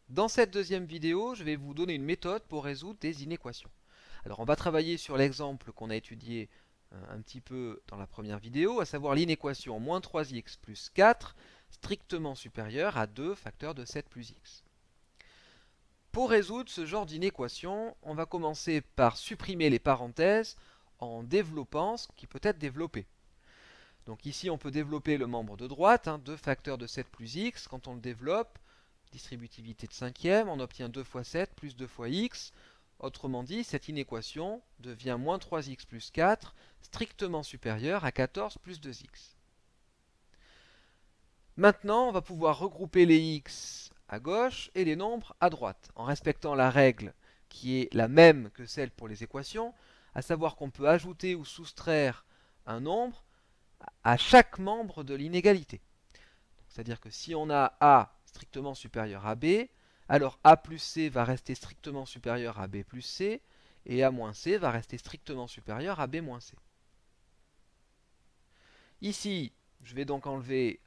Dans cette deuxième vidéo, je vais vous donner une méthode pour résoudre des inéquations. Alors on va travailler sur l'exemple qu'on a étudié un petit peu dans la première vidéo, à savoir l'inéquation moins 3x plus 4 strictement supérieure à 2 facteurs de 7 plus x. Pour résoudre ce genre d'inéquation, on va commencer par supprimer les parenthèses en développant ce qui peut être développé. Donc ici on peut développer le membre de droite, 2 facteurs de 7 plus x. Quand on le développe, distributivité de cinquième, on obtient 2 fois 7 plus 2 fois x. Autrement dit, cette inéquation devient moins 3x plus 4 strictement supérieure à 14 plus 2x. Maintenant, on va pouvoir regrouper les x à gauche et les nombres à droite, en respectant la règle qui est la même que celle pour les équations, à savoir qu'on peut ajouter ou soustraire un nombre à chaque membre de l'inégalité. C'est-à-dire que si on a a strictement supérieur à b, alors a plus c va rester strictement supérieur à b plus c, et a moins c va rester strictement supérieur à b moins c. Ici, je vais donc enlever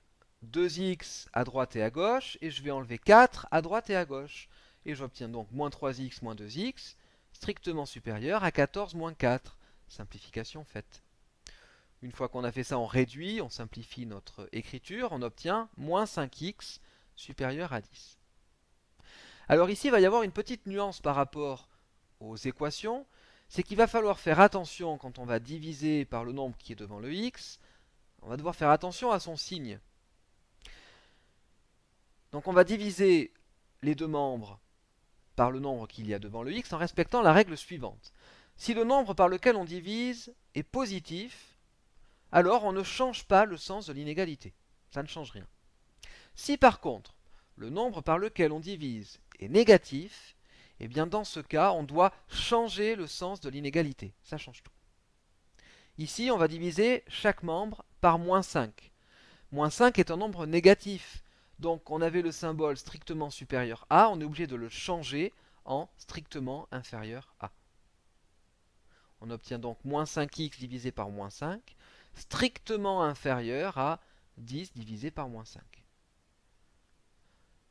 2x à droite et à gauche, et je vais enlever 4 à droite et à gauche. Et j'obtiens donc moins 3x moins 2x, strictement supérieur à 14 moins 4. Simplification faite. Une fois qu'on a fait ça, on réduit, on simplifie notre écriture, on obtient moins 5x supérieur à 10. Alors ici, il va y avoir une petite nuance par rapport aux équations, c'est qu'il va falloir faire attention quand on va diviser par le nombre qui est devant le x, on va devoir faire attention à son signe. Donc on va diviser les deux membres par le nombre qu'il y a devant le x en respectant la règle suivante. Si le nombre par lequel on divise est positif, alors on ne change pas le sens de l'inégalité. Ça ne change rien. Si par contre, le nombre par lequel on divise est négatif, eh bien dans ce cas, on doit changer le sens de l'inégalité. Ça change tout. Ici, on va diviser chaque membre par moins 5. Moins 5 est un nombre négatif. Donc on avait le symbole strictement supérieur à, on est obligé de le changer en strictement inférieur à. On obtient donc moins 5x divisé par moins 5, strictement inférieur à 10 divisé par moins 5.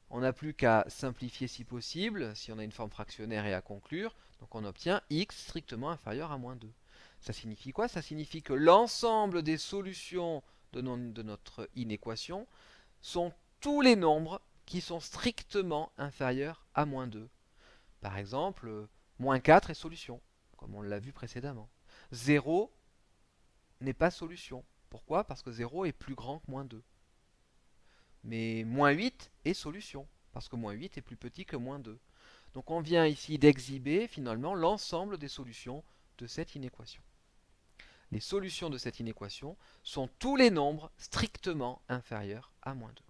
On n'a plus qu'à simplifier si possible, si on a une forme fractionnaire et à conclure. Donc on obtient x strictement inférieur à moins 2. Ça signifie quoi? Ça signifie que l'ensemble des solutions de notre inéquation sont tous les nombres qui sont strictement inférieurs à moins 2. Par exemple, moins 4 est solution, comme on l'a vu précédemment. 0 n'est pas solution. Pourquoi? Parce que 0 est plus grand que moins 2. Mais moins 8 est solution, parce que moins 8 est plus petit que moins 2. Donc on vient ici d'exhiber finalement l'ensemble des solutions de cette inéquation. Les solutions de cette inéquation sont tous les nombres strictement inférieurs à moins 2.